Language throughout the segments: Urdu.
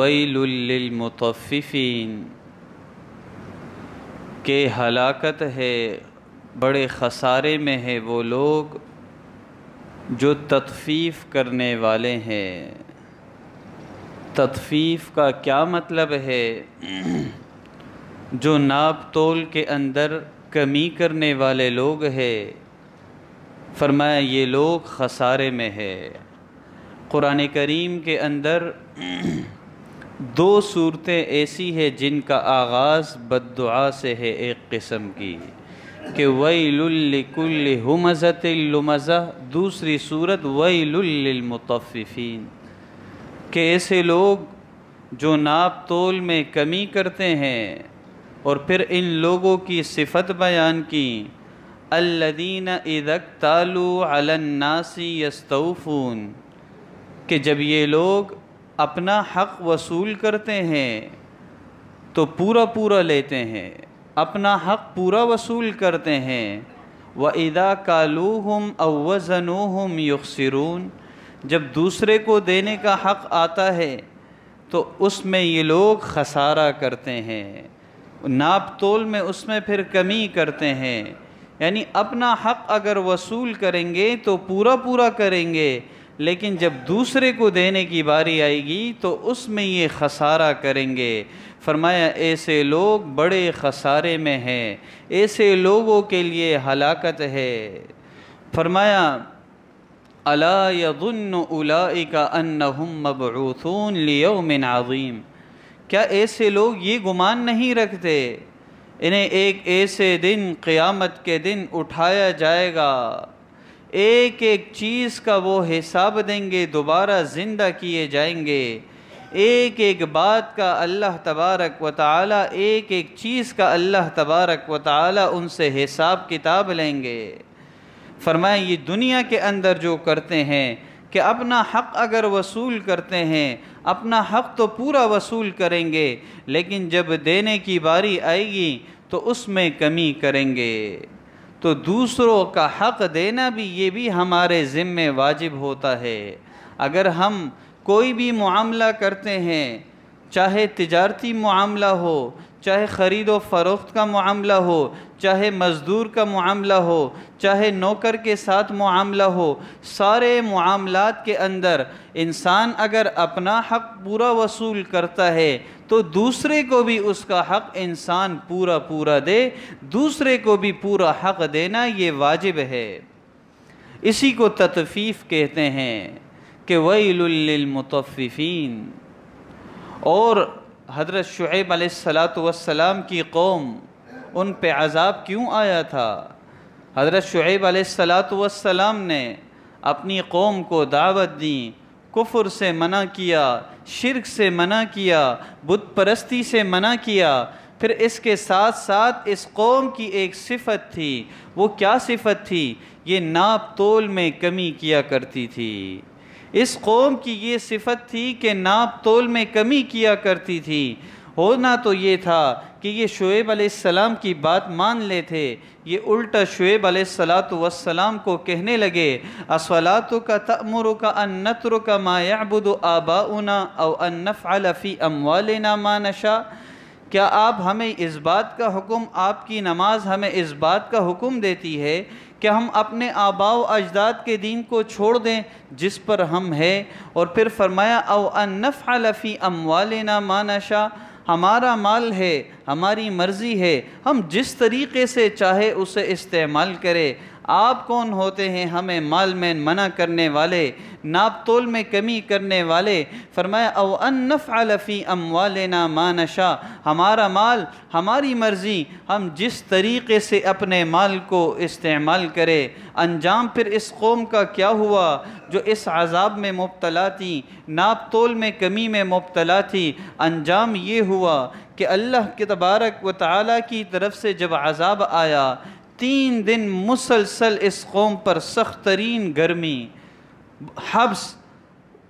ویل للمطففین کہ ہلاکت ہے، بڑے خسارے میں ہے وہ لوگ جو تطفیف کرنے والے ہیں۔ تطفیف کا کیا مطلب ہے؟ جو ناپ تول کے اندر کمی کرنے والے لوگ ہیں، فرمایا یہ لوگ خسارے میں ہے۔ قرآن کریم کے اندر دو صورتیں ایسی ہیں جن کا آغاز بددعا سے ہے، ایک قسم کی کہ ویل لکل ہمزۃ لمزہ، دوسری صورت ویل للمطففین کہ ایسے لوگ جو ناپ تول میں کمی کرتے ہیں، اور پھر ان لوگوں کی صفت بیان کی، الذین اذا اکتالوا علی الناس یستوفون کہ جب یہ لوگ اپنا حق وصول کرتے ہیں تو پورا پورا لیتے ہیں، اپنا حق پورا وصول کرتے ہیں۔ وَإِذَا كَالُوهُمْ أَوْ وَزَنُوهُمْ يُخْسِرُونَ جب دوسرے کو دینے کا حق آتا ہے تو اس میں یہ لوگ خسارہ کرتے ہیں، ناپ تول میں اس میں پھر کمی کرتے ہیں۔ یعنی اپنا حق اگر وصول کریں گے تو پورا پورا کریں گے، لیکن جب دوسرے کو دینے کی باری آئے گی تو اس میں یہ خسارہ کریں گے۔ فرمایا ایسے لوگ بڑے خسارے میں ہیں، ایسے لوگوں کے لیے ہلاکت ہے۔ فرمایا الا یظن اولئک انہم مبعوثون لیوم عظیم کیا ایسے لوگ یہ گمان نہیں رکھتے انہیں ایک ایسے دن، قیامت کے دن اٹھایا جائے گا، ایک ایک چیز کا وہ حساب دیں گے، دوبارہ زندہ کیے جائیں گے، ایک ایک بات کا اللہ تبارک و تعالی، ایک ایک چیز کا اللہ تبارک و تعالی ان سے حساب کتاب لیں گے۔ فرمایا یہ دنیا کے اندر جو کرتے ہیں کہ اپنا حق اگر وصول کرتے ہیں، اپنا حق تو پورا وصول کریں گے، لیکن جب دینے کی باری آئے گی تو اس میں کمی کریں گے۔ تو دوسروں کا حق دینا بھی یہ بھی ہمارے ذمہ واجب ہوتا ہے۔ اگر ہم کوئی بھی معاملہ کرتے ہیں، چاہے تجارتی معاملہ ہو، چاہے خرید و فروخت کا معاملہ ہو، چاہے مزدور کا معاملہ ہو، چاہے نوکر کے ساتھ معاملہ ہو، سارے معاملات کے اندر انسان اگر اپنا حق پورا وصول کرتا ہے تو دوسرے کو بھی اس کا حق انسان پورا پورا دے، دوسرے کو بھی پورا حق دینا یہ واجب ہے۔ اسی کو تطفیف کہتے ہیں کہ ویل للمطففین۔ اور حضرت شعیب علیہ السلام کی قوم، ان پہ عذاب کیوں آیا تھا؟ حضرت شعیب علیہ السلام نے اپنی قوم کو دعوت دی، کفر سے منع کیا، شرک سے منع کیا، بت پرستی سے منع کیا۔ پھر اس کے ساتھ ساتھ اس قوم کی ایک صفت تھی، وہ کیا صفت تھی؟ یہ ناپ تول میں کمی کیا کرتی تھی۔ اس قوم کی یہ صفت تھی کہ ناپ تول میں کمی کیا کرتی تھی۔ ہونا تو یہ تھا کہ یہ شعیب علیہ السلام کی بات مان لیتے، یہ الٹا شعیب علیہ السلام کو کہنے لگے اَصَلَاتُكَ تَأْمُرُكَ أَن نَتْرُكَ مَا يَعْبُدُ آبَاؤُنَا أَوْ أَن نَفْعَلَ فِي أَمْوَالِنَا مَا نَشَاءُ کیا آپ ہمیں اس بات کا حکم، آپ کی نماز ہمیں اس بات کا حکم دیتی ہے کہ ہم اپنے آباء و اجداد کے دین کو چھوڑ دیں جس پر ہم ہیں؟ اور پھر فرمایا او ان نفعل فی اموالنا ما نشاء ہمارا مال ہے، ہماری مرضی ہے، ہم جس طریقے سے چاہے اسے استعمال کرے۔ آپ کون ہوتے ہیں ہمیں مال میں منع کرنے والے، ناپ تول میں کمی کرنے والے؟ فرمایا او ان نفعل فی اموالنا ما نشاء ہمارا مال، ہماری مرضی، ہم جس طریقے سے اپنے مال کو استعمال کرے۔ انجام پھر اس قوم کا کیا ہوا جو اس عذاب میں مبتلا تھی، ناپ تول میں کمی میں مبتلا تھی؟ انجام یہ ہوا کہ اللہ کے تبارک و تعالیٰ کی طرف سے جب عذاب آیا، 3 دن مسلسل اس قوم پر سخت ترین گرمی، حبس،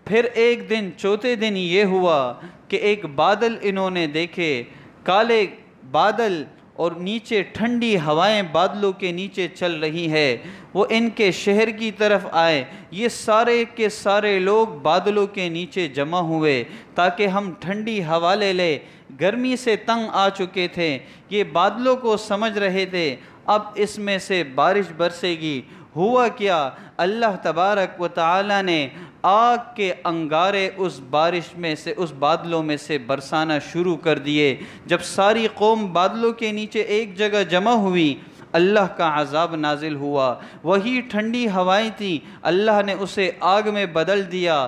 پھر ایک دن چوتھے دن یہ ہوا کہ ایک بادل انہوں نے دیکھے، کالے بادل، اور نیچے ٹھنڈی ہوائیں بادلوں کے نیچے چل رہی ہے، وہ ان کے شہر کی طرف آئے۔ یہ سارے کے سارے لوگ بادلوں کے نیچے جمع ہوئے تاکہ ہم ٹھنڈی ہوا لے لیں۔ گرمی سے تنگ آ چکے تھے، یہ بادلوں کو سمجھ رہے تھے اب اس میں سے بارش برسے گی۔ ہوا کیا، اللہ تبارک و تعالی نے آگ کے انگارے اس بارش میں سے، اس بادلوں میں سے برسانا شروع کر دیے۔ جب ساری قوم بادلوں کے نیچے ایک جگہ جمع ہوئی، اللہ کا عذاب نازل ہوا۔ وہی ٹھنڈی ہوائیں تھیں، اللہ نے اسے آگ میں بدل دیا،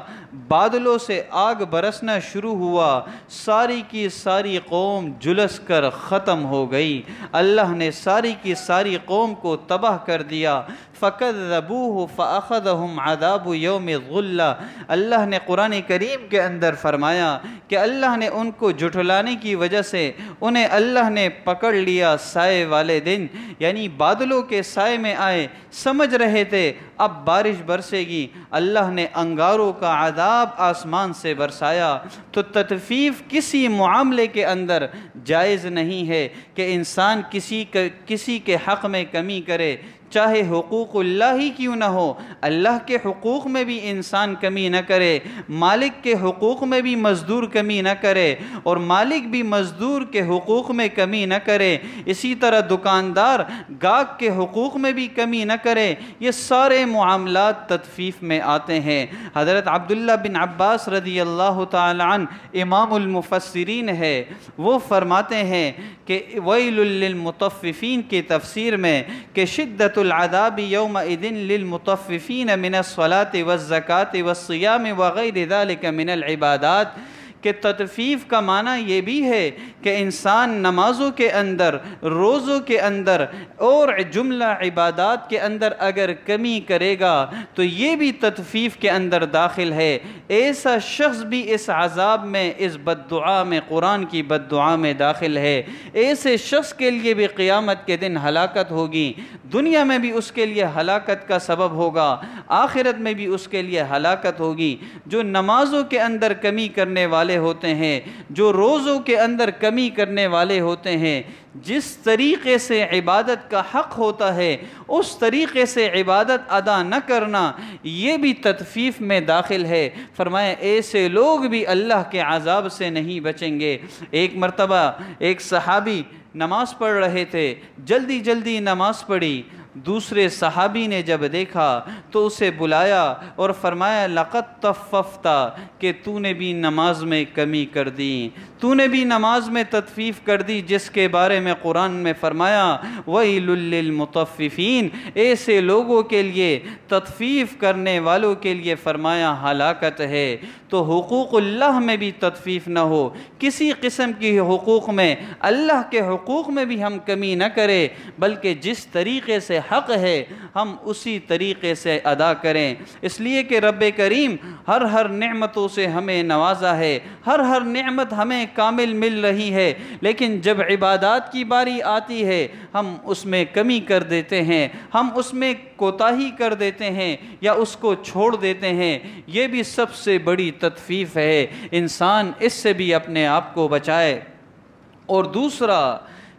بادلوں سے آگ برسنا شروع ہوا، ساری کی ساری قوم جلس کر ختم ہو گئی۔ اللہ نے ساری کی ساری قوم کو تباہ کر دیا۔ فَكَذَّبُوهُ فَأَخَذَهُمْ عَذَابُ يَوْمِ الظُّلَّةِ، اللہ نے قرآن کریم کے اندر فرمایا کہ اللہ نے ان کو جھٹلانے کی وجہ سے انہیں اللہ نے پکڑ لیا سائے والے دن، یعنی بادلوں کے سائے میں آئے، سمجھ رہے تھے اب بارش برسے گی، اللہ نے انگاروں کا عذاب آسمان سے برسایا۔ تو تطفیف کسی معاملے کے اندر جائز نہیں ہے کہ انسان کسی کے حق میں کمی کرے، چاہے حقوق اللہ ہی کیوں نہ ہو۔ اللہ کے حقوق میں بھی انسان کمی نہ کرے، مالک کے حقوق میں بھی مزدور کمی نہ کرے، اور مالک بھی مزدور کے حقوق میں کمی نہ کرے۔ اسی طرح دکاندار گاہک کے حقوق میں بھی کمی نہ کرے۔ یہ سارے معاملات تطفیف میں آتے ہیں۔ حضرت عبداللہ بن عباس رضی اللہ تعالی عنہ امام المفسرین ہے، وہ فرماتے ہیں کہ ویل للمطففین کی تفسیر میں کہ شدت العذاب یومئذ للمطففین من الصلاة والزکاة والصیام وغیر ذلك من العبادات، کہ تطفیف کا معنی یہ بھی ہے کہ انسان نمازوں کے اندر، روزوں کے اندر اور جملہ عبادات کے اندر اگر کمی کرے گا تو یہ بھی تطفیف کے اندر داخل ہے۔ ایسا شخص بھی اس عذاب میں، اس بددعا میں، قرآن کی بددعا میں داخل ہے۔ ایسے شخص کے لیے بھی قیامت کے دن ہلاکت ہوگی، دنیا میں بھی اس کے لیے ہلاکت کا سبب ہوگا، آخرت میں بھی اس کے لیے ہلاکت ہوگی۔ جو نمازوں کے اندر کمی کرنے والے ہوتے ہیں، جو روزوں کے اندر کمی کرنے والے ہوتے ہیں، جس طریقے سے عبادت کا حق ہوتا ہے اس طریقے سے عبادت ادا نہ کرنا، یہ بھی تطفیف میں داخل ہے۔ فرمایا ایسے لوگ بھی اللہ کے عذاب سے نہیں بچیں گے۔ ایک مرتبہ ایک صحابی نماز پڑھ رہے تھے، جلدی جلدی نماز پڑھی، دوسرے صحابی نے جب دیکھا تو اسے بلایا اور فرمایا لقد طففت، کہ تو نے بھی نماز میں کمی کر دی، تو نے بھی نماز میں تطفیف کر دی، جس کے بارے میں قرآن میں فرمایا ویل للمطففین، ایسے لوگوں کے لیے، تطفیف کرنے والوں کے لیے فرمایا ہلاکت ہے۔ تو حقوق اللہ میں بھی تطفیف نہ ہو، کسی قسم کی حقوق میں، اللہ کے حقوق میں بھی ہم کمی نہ کریں، بلکہ جس طریقے سے حق ہے ہم اسی طریقے سے ادا کریں۔ اس لیے کہ رب کریم ہر نعمتوں سے ہمیں نوازا ہے، ہر نعمت ہمیں کامل مل رہی ہے، لیکن جب عبادات کی باری آتی ہے ہم اس میں کمی کر دیتے ہیں، ہم اس میں کوتاہی کر دیتے ہیں یا اس کو چھوڑ دیتے ہیں۔ یہ بھی سب سے بڑی تطفیف ہے، انسان اس سے بھی اپنے آپ کو بچائے۔ اور دوسرا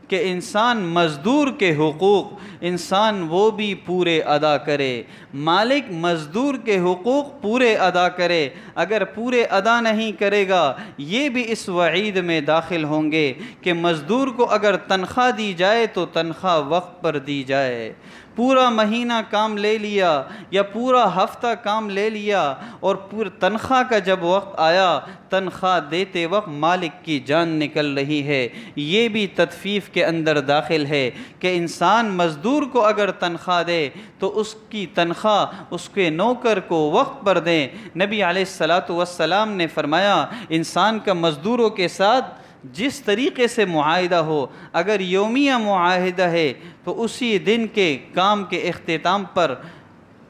کہ انسان مزدور کے حقوق انسان وہ بھی پورے ادا کرے، مالک مزدور کے حقوق پورے ادا کرے۔ اگر پورے ادا نہیں کرے گا یہ بھی اس وعید میں داخل ہوں گے کہ مزدور کو اگر تنخواہ دی جائے تو تنخواہ وقت پر دی جائے۔ پورا مہینہ کام لے لیا یا پورا ہفتہ کام لے لیا اور پورا تنخواہ کا جب وقت آیا تنخواہ دیتے وقت مالک کی جان نکل رہی ہے، یہ بھی تطفیف کے اندر داخل ہے کہ انسان مزدور کو اگر تنخواہ دے تو اس کی تنخواہ اس کے نوکر کو وقت پر دیں۔ نبی علیہ السلام نے فرمایا انسان کا مزدوروں کے ساتھ جس طریقے سے معاہدہ ہو، اگر یومیہ معاہدہ ہے تو اسی دن کے کام کے اختتام پر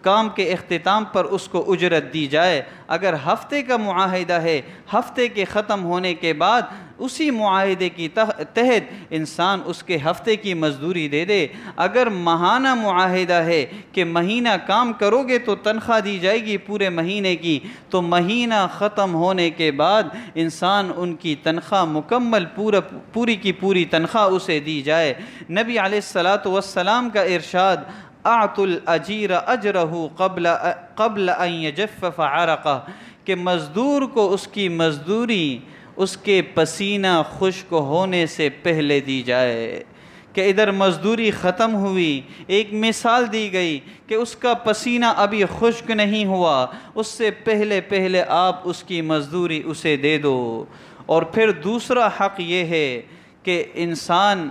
کام کے اختتام پر اس کو اجرت دی جائے۔ اگر ہفتے کا معاہدہ ہے، ہفتے کے ختم ہونے کے بعد اسی معاہدے کی تحت انسان اس کے ہفتے کی مزدوری دے دے۔ اگر ماہانہ معاہدہ ہے کہ مہینہ کام کرو گے تو تنخواہ دی جائے گی پورے مہینے کی، تو مہینہ ختم ہونے کے بعد انسان ان کی تنخواہ مکمل پوری کی پوری تنخواہ اسے دی جائے۔ نبی علیہ السلام کا ارشاد، اعطوا الاجیر اجرہ قبل ان یجفف عرقہ، کہ مزدور کو اس کی مزدوری اس کے پسینہ خشک ہونے سے پہلے دی جائے۔ کہ ادھر مزدوری ختم ہوئی، ایک مثال دی گئی کہ اس کا پسینہ ابھی خشک نہیں ہوا، اس سے پہلے آپ اس کی مزدوری اسے دے دو۔ اور پھر دوسرا حق یہ ہے کہ انسان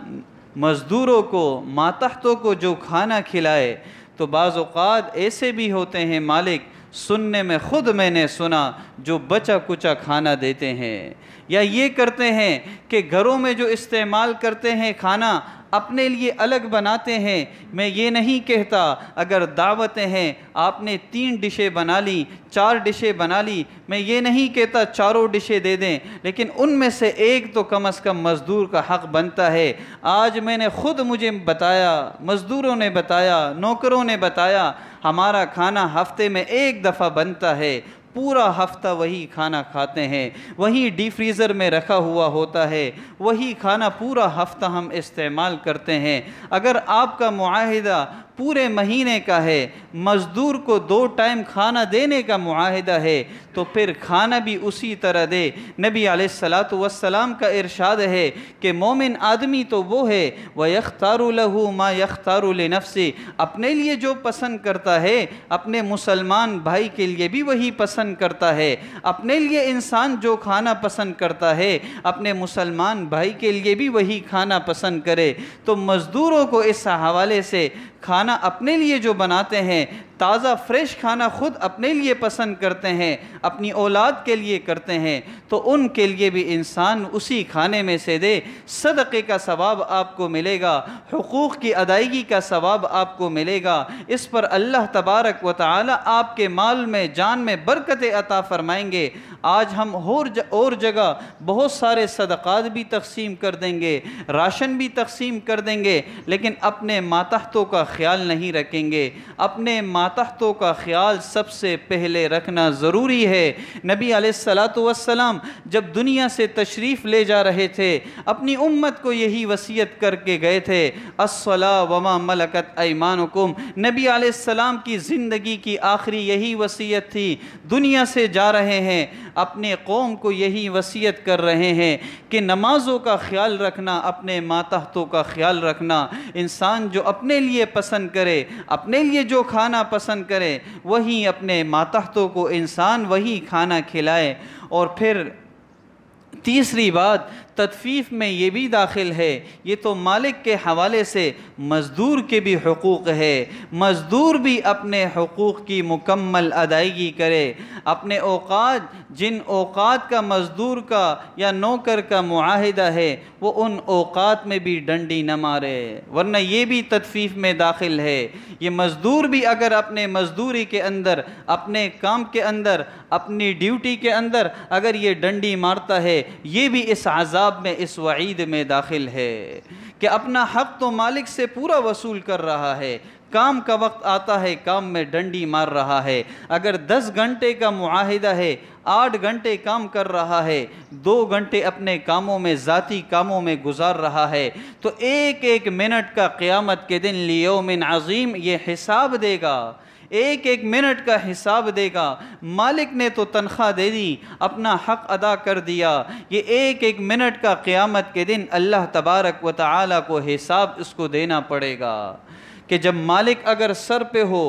مزدوروں کو، ماتحتوں کو جو کھانا کھلائے، تو بعض اوقات ایسے بھی ہوتے ہیں مالک، سننے میں خود میں نے سنا، جو بچا کچا کھانا دیتے ہیں، یا یہ کرتے ہیں کہ گھروں میں جو استعمال کرتے ہیں کھانا اپنے لیے الگ بناتے ہیں۔ میں یہ نہیں کہتا اگر دعوتیں ہیں آپ نے 3 ڈشیں بنا لی، 4 ڈشیں بنا لی، میں یہ نہیں کہتا چاروں ڈشیں دے دیں، لیکن ان میں سے ایک تو کم از کم مزدور کا حق بنتا ہے۔ آج میں نے خود مجھے بتایا، مزدوروں نے بتایا، نوکروں نے بتایا، ہمارا کھانا ہفتے میں 1 دفعہ بنتا ہے، پورا ہفتہ وہی کھانا کھاتے ہیں، وہی ڈی فریزر میں رکھا ہوا ہوتا ہے، وہی کھانا پورا ہفتہ ہم استعمال کرتے ہیں۔ اگر آپ کا معاہدہ پورے مہینے کا ہے، مزدور کو 2 ٹائم کھانا دینے کا معاہدہ ہے، تو پھر کھانا بھی اسی طرح دے۔ نبی علیہ السلام کا ارشاد ہے کہ مومن آدمی تو وہ ہے وَيَخْتَارُ لَهُ مَا يَخْتَارُ لِنَفْسِهِ، اپنے لیے جو پسند کرتا ہے اپنے مسلمان بھائی کے لیے بھی وہی پسند کرتا ہے۔ اپنے لیے انسان جو کھانا پسند کرتا ہے اپنے مسلمان بھائی کے لیے بھی وہی کھانا پسند کرے۔ تو مزدوروں کو اس حوالے سے کھانا اپنے لیے جو بناتے ہیں، تازہ فریش کھانا خود اپنے لیے پسند کرتے ہیں، اپنی اولاد کے لیے کرتے ہیں، تو ان کے لیے بھی انسان اسی کھانے میں سے دے۔ صدقے کا ثواب آپ کو ملے گا، حقوق کی ادائیگی کا ثواب آپ کو ملے گا، اس پر اللہ تبارک و تعالی آپ کے مال میں، جان میں برکت عطا فرمائیں گے۔ آج ہم اور جگہ بہت سارے صدقات بھی تقسیم کر دیں گے، راشن بھی تقسیم کر دیں گے، لیکن اپنے ماتحتوں کا خیال نہیں رکھیں گے۔ اپنے ماتحتوں کا خیال سب سے پہلے رکھنا ضروری ہے۔ نبی علیہ السلام جب دنیا سے تشریف لے جا رہے تھے، اپنی امت کو یہی وصیت کر کے گئے تھے، الصلاۃ وما ملکت ایمانکم۔ نبی علیہ السلام کی زندگی کی آخری یہی وصیت تھی۔ دنیا سے جا رہے ہیں، اپنے قوم کو یہی وصیت کر رہے ہیں کہ نمازوں کا خیال رکھنا، اپنے ماتحتوں کا خیال رکھنا۔ انسان جو اپنے لیے پسند کرے، اپنے لیے جو کھانا پسند کرے، وہی اپنے ماتحتوں کو انسان وہی کھانا کھلائے۔ اور پھر تیسری بات تدفیف میں یہ بھی داخل ہے، یہ تو مالک کے حوالے سے مزدور کے بھی حقوق ہے۔ مزدور بھی اپنے حقوق کی مکمل ادائیگی کرے۔ اپنے اوقات، جن اوقات کا مزدور کا یا نوکر کا معاہدہ ہے، وہ ان اوقات میں بھی ڈنڈی نہ مارے، ورنہ یہ بھی تدفیف میں داخل ہے۔ یہ مزدور بھی اگر اپنے مزدوری کے اندر، اپنے کام کے اندر، اپنی ڈیوٹی کے اندر اگر یہ ڈنڈی مارتا ہے، یہ بھی اس عذاب میں، اس وعید میں داخل ہے کہ اپنا حق تو مالک سے پورا وصول کر رہا ہے، کام کا وقت آتا ہے کام میں ڈنڈی مار رہا ہے۔ اگر 10 گھنٹے کا معاہدہ ہے، 8 گھنٹے کام کر رہا ہے، 2 گھنٹے اپنے کاموں میں، ذاتی کاموں میں گزار رہا ہے، تو ایک ایک منٹ کا قیامت کے دن لیوم عظیم یہ حساب دے گا، ایک ایک منٹ کا حساب دے گا۔ مالک نے تو تنخواہ دے دی، اپنا حق ادا کر دیا، یہ ایک ایک منٹ کا قیامت کے دن اللہ تبارک و تعالی کو حساب اس کو دینا پڑے گا۔ کہ جب مالک اگر سر پہ ہو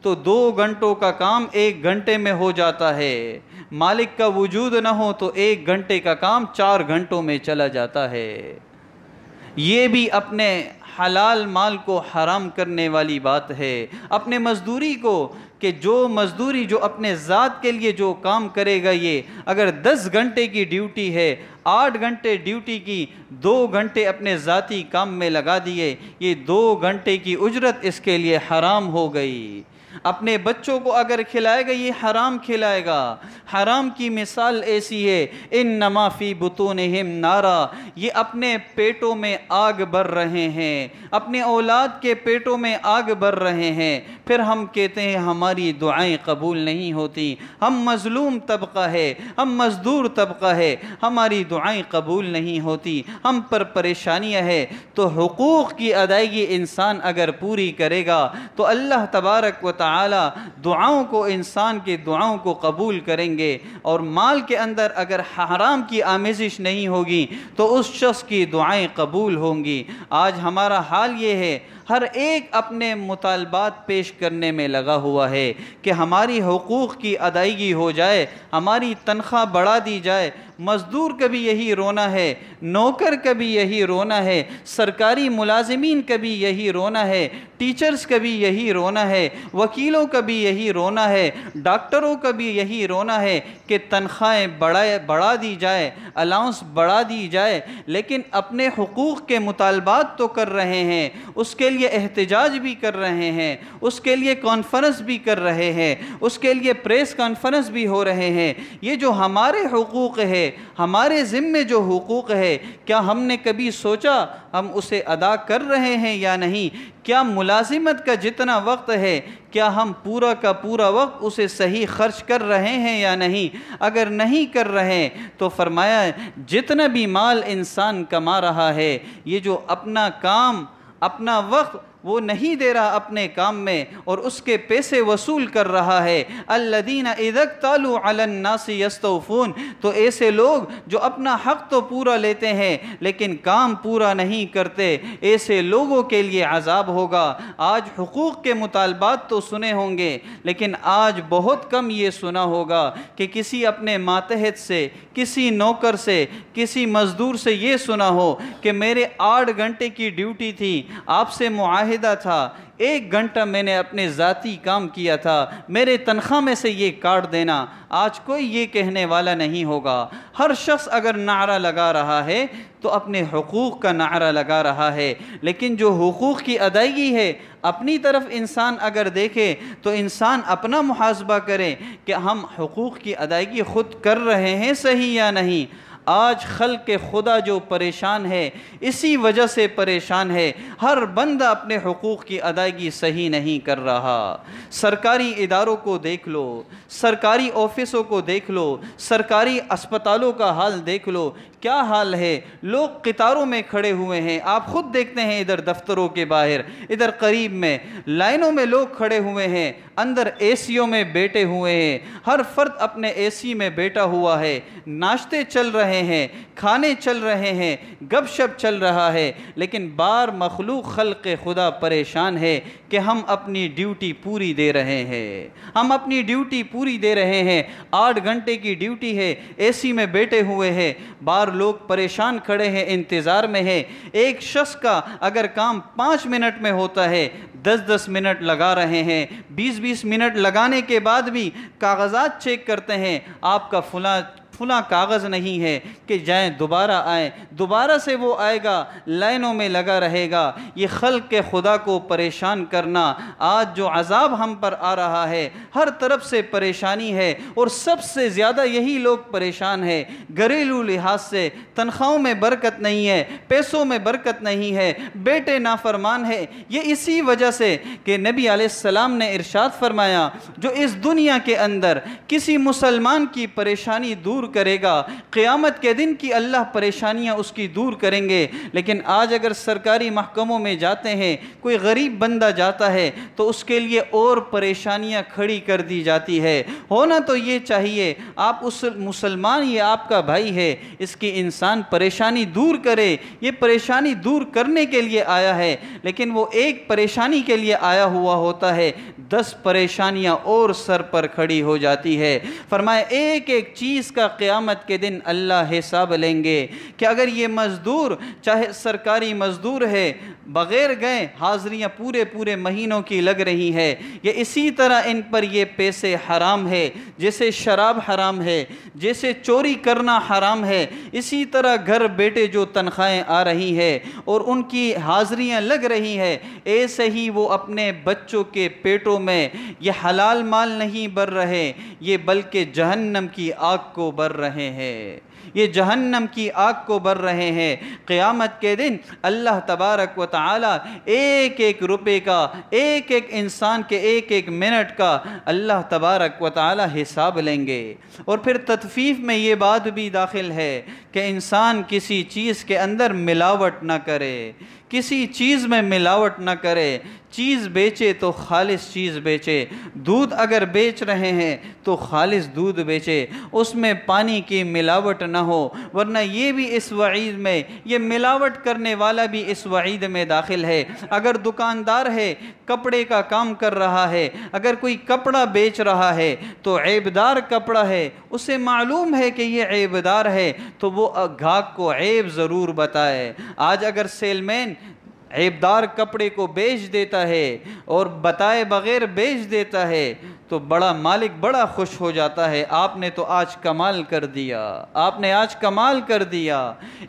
تو 2 گھنٹوں کا کام 1 گھنٹے میں ہو جاتا ہے، مالک کا وجود نہ ہو تو 1 گھنٹے کا کام 4 گھنٹوں میں چلا جاتا ہے۔ یہ بھی اپنے حلال مال کو حرام کرنے والی بات ہے۔ اپنے مزدوری کو، کہ جو مزدوری جو اپنے ذات کے لیے جو کام کرے گا، یہ اگر 10 گھنٹے کی ڈیوٹی ہے، 8 گھنٹے ڈیوٹی کی، 2 گھنٹے اپنے ذاتی کام میں لگا دیے، یہ 2 گھنٹے کی اجرت اس کے لیے حرام ہو گئی۔ اپنے بچوں کو اگر کھلائے گا یہ حرام کھلائے گا۔ حرام کی مثال ایسی ہے، انما فی بطونہم نارا، یہ اپنے پیٹوں میں آگ بر رہے ہیں، اپنے اولاد کے پیٹوں میں آگ بر رہے ہیں۔ پھر ہم کہتے ہیں ہماری دعائیں قبول نہیں ہوتی، ہم مظلوم طبقہ ہے، ہم مزدور طبقہ ہے، ہماری دعائیں قبول نہیں ہوتی، ہم پر پریشانیاں ہے۔ تو حقوق کی ادائیگی انسان اگر پوری کرے گا تو اللہ تبارک و تعالی دعاؤں کو، انسان کے دعاؤں کو قبول کریں گے۔ اور مال کے اندر اگر حرام کی آمیزش نہیں ہوگی تو اس شخص کی دعائیں قبول ہوں گی۔ آج ہمارا حال یہ ہے، ہر ایک اپنے مطالبات پیش کرنے میں لگا ہوا ہے کہ ہماری حقوق کی ادائیگی ہو جائے، ہماری تنخواہ بڑھا دی جائے۔ مزدور کا بھی یہی رونا ہے، نوکر کا بھی یہی رونا ہے، سرکاری ملازمین کا بھی یہی رونا ہے، ٹیچرز کا بھی یہی رونا ہے، وکیلوں کا بھی یہی رونا ہے، ڈاکٹروں کا بھی یہی رونا ہے کہ تنخواہیں بڑھا دی جائے، الاؤنس بڑھا دی جائے۔ لیکن اپنے حقوق کے مطالبات تو کر رہے ہیں، اس کے لیے احتجاج بھی کر رہے ہیں، اس کے لیے کانفرنس بھی کر رہے ہیں، اس کے لیے پریس کانفرنس بھی ہو رہے ہیں۔ یہ جو ہمارے حقوق ہے، ہمارے ذمے جو حقوق ہے، کیا ہم نے کبھی سوچا ہم اسے ادا کر رہے ہیں یا نہیں؟ کیا ملازمت کا جتنا وقت ہے، کیا ہم پورا کا پورا وقت اسے صحیح خرچ کر رہے ہیں یا نہیں؟ اگر نہیں کر رہے تو فرمایا جتنا بھی مال انسان کما رہا ہے، یہ جو اپنا کام، اپنا وقت وہ نہیں دے رہا اپنے کام میں اور اس کے پیسے وصول کر رہا ہے۔ الذین اذا اکتالوا علی الناس یستوفون، تو ایسے لوگ جو اپنا حق تو پورا لیتے ہیں لیکن کام پورا نہیں کرتے، ایسے لوگوں کے لیے عذاب ہوگا۔ آج حقوق کے مطالبات تو سنے ہوں گے، لیکن آج بہت کم یہ سنا ہوگا کہ کسی اپنے ماتحت سے، کسی نوکر سے، کسی مزدور سے یہ سنا ہو کہ میرے 8 گھنٹے کی ڈیوٹی تھی، آپ سے معاہدہ تھا، 1 گھنٹہ میں نے اپنے ذاتی کام کیا تھا، میرے تنخواہ میں سے یہ کاٹ دینا۔ آج کوئی یہ کہنے والا نہیں ہوگا۔ ہر شخص اگر نعرہ لگا رہا ہے تو اپنے حقوق کا نعرہ لگا رہا ہے، لیکن جو حقوق کی ادائیگی ہے اپنی طرف انسان اگر دیکھے تو انسان اپنا محاسبہ کرے کہ ہم حقوق کی ادائیگی خود کر رہے ہیں صحیح یا نہیں۔ آج خلق خدا جو پریشان ہے اسی وجہ سے پریشان ہے، ہر بندہ اپنے حقوق کی ادائیگی صحیح نہیں کر رہا۔ سرکاری اداروں کو دیکھ لو، سرکاری آفسوں کو دیکھ لو، سرکاری اسپتالوں کا حال دیکھ لو، کیا حال ہے؟ لوگ قطاروں میں کھڑے ہوئے ہیں، آپ خود دیکھتے ہیں ادھر دفتروں کے باہر، ادھر قریب میں لائنوں میں لوگ کھڑے ہوئے ہیں، اندر اے سیوں میں بیٹھے ہوئے ہیں، ہر فرد اپنے اے سی میں بیٹھا ہوا ہے، ناشتے چل رہے ہیں، کھانے چل رہے ہیں، گپ شپ چل رہا ہے، لیکن بار مخلوق خلق خدا پریشان ہے کہ ہم اپنی ڈیوٹی پوری دے رہے ہیں، ہم اپنی ڈیوٹی پوری دے رہے ہیں، 8 گھنٹے کی ڈیوٹی ہے، اے سی میں بیٹھے ہوئے ہیں، بار لوگ پریشان کھڑے ہیں، انتظار میں ہے۔ ایک شخص کا اگر کام 5 منٹ میں ہوتا ہے، 10-10 منٹ لگا رہے ہیں، 20-20 منٹ لگانے کے بعد بھی کاغذات چیک کرتے ہیں، آپ کا فلاں کاغذ نہیں ہے کہ جائیں دوبارہ آئیں، دوبارہ سے وہ آئے گا، لائنوں میں لگا رہے گا۔ یہ خلق کے خدا کو پریشان کرنا، آج جو عذاب ہم پر آ رہا ہے، ہر طرف سے پریشانی ہے، اور سب سے زیادہ یہی لوگ پریشان ہیں گھریلو لحاظ سے۔ تنخواہوں میں برکت نہیں ہے، پیسوں میں برکت نہیں ہے، بیٹے نافرمان ہے۔ یہ اسی وجہ سے کہ نبی علیہ السلام نے ارشاد فرمایا، جو اس دنیا کے اندر کسی مسلمان کی پریشانی دور کرے گا، قیامت کے دن کی اللہ پریشانیاں اس کی دور کریں گے۔ لیکن آج اگر سرکاری محکموں میں جاتے ہیں، کوئی غریب بندہ جاتا ہے تو اس کے لیے اور پریشانیاں کھڑی کر دی جاتی ہے۔ ہونا تو یہ چاہیے آپ اس مسلمان، یہ آپ کا بھائی ہے، اس کی انسان پریشانی دور کرے، یہ پریشانی دور کرنے کے لیے آیا ہے، لیکن وہ ایک پریشانی کے لیے آیا ہوا ہوتا ہے، 10 پریشانیاں اور سر پر کھڑی ہو جاتی ہے۔ فرمایا ایک ایک چیز کا قیامت کے دن اللہ حساب لیں گے کہ اگر یہ مزدور چاہے سرکاری مزدور ہے، بغیر گئے حاضریاں پورے مہینوں کی لگ رہی ہے، یا اسی طرح ان پر یہ پیسے حرام ہے، جیسے شراب حرام ہے، جیسے چوری کرنا حرام ہے، اسی طرح گھر بیٹے جو تنخواہیں آ رہی ہے اور ان کی حاضریاں لگ رہی ہے، ایسے ہی وہ اپنے بچوں کے پیٹوں میں یہ حلال مال نہیں بھر رہے، یہ بلکہ جہنم کی آگ کو بھر رہے ہیں، یہ جہنم کی آگ کو بھر رہے ہیں۔ قیامت کے دن اللہ تبارک و تعالی ایک ایک روپے کا، ایک ایک انسان کے ایک ایک منٹ کا اللہ تبارک و تعالی حساب لیں گے۔ اور پھر تطفیف میں یہ بات بھی داخل ہے کہ انسان کسی چیز کے اندر ملاوٹ نہ کرے، کسی چیز میں ملاوٹ نہ کرے، چیز بیچے تو خالص چیز بیچے، دودھ اگر بیچ رہے ہیں تو خالص دودھ بیچے، اس میں پانی کی ملاوٹ نہ ہو، ورنہ یہ بھی اس وعید میں، یہ ملاوٹ کرنے والا بھی اس وعید میں داخل ہے۔ اگر دکاندار ہے، کپڑے کا کام کر رہا ہے، اگر کوئی کپڑا بیچ رہا ہے تو عیبدار کپڑا ہے، اسے معلوم ہے کہ یہ عیبدار ہے، تو وہ گاہک کو عیب ضرور بتائے۔ آج اگر سیل مین عیبدار کپڑے کو بیچ دیتا ہے اور بتائے بغیر بیچ دیتا ہے تو بڑا مالک بڑا خوش ہو جاتا ہے، آپ نے تو آج کمال کر دیا، آپ نے آج کمال کر دیا۔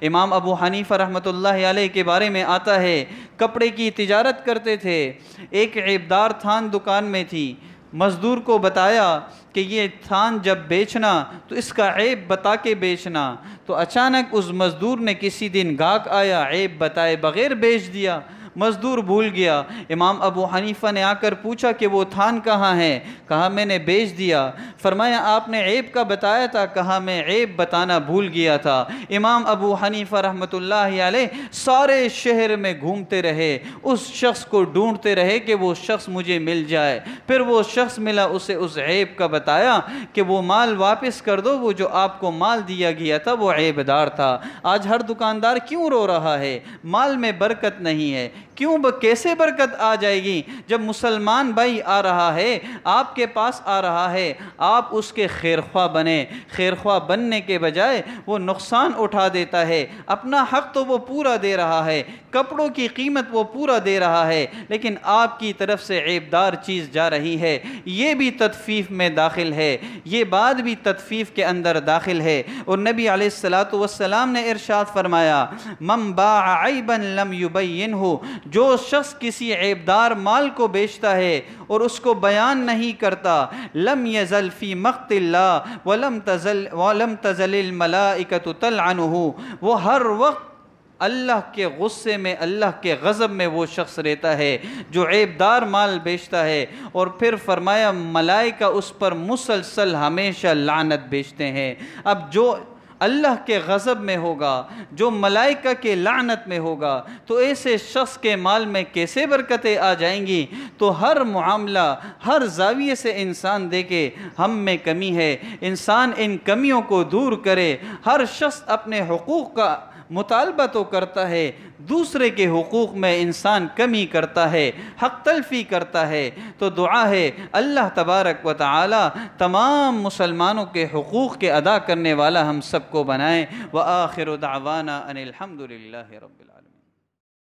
امام ابو حنیفہ رحمۃ اللہ علیہ کے بارے میں آتا ہے، کپڑے کی تجارت کرتے تھے، ایک عیبدار تھان دکان میں تھی، مزدور کو بتایا کہ یہ تھان جب بیچنا تو اس کا عیب بتا کے بیچنا، تو اچانک اس مزدور نے کسی دن گاہک آیا، عیب بتائے بغیر بیچ دیا، مزدور بھول گیا۔ امام ابو حنیفہ نے آ کر پوچھا کہ وہ تھان کہاں ہے؟ کہا میں نے بیچ دیا۔ فرمایا آپ نے عیب کا بتایا تھا؟ کہا میں عیب بتانا بھول گیا تھا۔ امام ابو حنیفہ رحمۃ اللہ علیہ سارے شہر میں گھومتے رہے، اس شخص کو ڈھونڈتے رہے کہ وہ شخص مجھے مل جائے، پھر وہ شخص ملا، اسے اس عیب کا بتایا کہ وہ مال واپس کر دو، وہ جو آپ کو مال دیا گیا تھا وہ عیبدار تھا۔ آج ہر دکاندار کیوں رو رہا ہے؟ مال میں برکت نہیں ہے۔ کیوں کیسے برکت آ جائے گی جب مسلمان بھائی آ رہا ہے، آپ کے پاس آ رہا ہے، آپ اس کے خیرخواہ بنیں، خیرخواہ بننے کے بجائے وہ نقصان اٹھا دیتا ہے، اپنا حق تو وہ پورا دے رہا ہے، کپڑوں کی قیمت وہ پورا دے رہا ہے، لیکن آپ کی طرف سے عیبدار چیز جا رہی ہے، یہ بھی تطفیف میں داخل ہے، یہ بات بھی تطفیف کے اندر داخل ہے۔ اور نبی علیہ السلام نے ارشاد فرمایا، من باع عیبا لم یبینہ، جو شخص کسی عیبدار مال کو بیچتا ہے اور اس کو بیان نہیں کرتا، لم یزل فی مقت اللہ ولم تزل الملائکۃ تلعنہ، وہ ہر وقت اللہ کے غصے میں، اللہ کے غضب میں وہ شخص رہتا ہے جو عیبدار مال بیچتا ہے۔ اور پھر فرمایا ملائکہ اس پر مسلسل ہمیشہ لعنت بیچتے ہیں۔ اب جو اللہ کے غضب میں ہوگا، جو ملائکہ کے لعنت میں ہوگا، تو ایسے شخص کے مال میں کیسے برکتیں آ جائیں گی؟ تو ہر معاملہ، ہر زاویے سے انسان دیکھے ہم میں کمی ہے، انسان ان کمیوں کو دور کرے۔ ہر شخص اپنے حقوق کا مطالبہ تو کرتا ہے، دوسرے کے حقوق میں انسان کمی کرتا ہے، حق تلفی کرتا ہے۔ تو دعا ہے اللہ تبارک و تعالی تمام مسلمانوں کے حقوق کے ادا کرنے والا ہم سب کو بنائیں۔ وآخر دعوانا ان الحمد للہ رب العالمین۔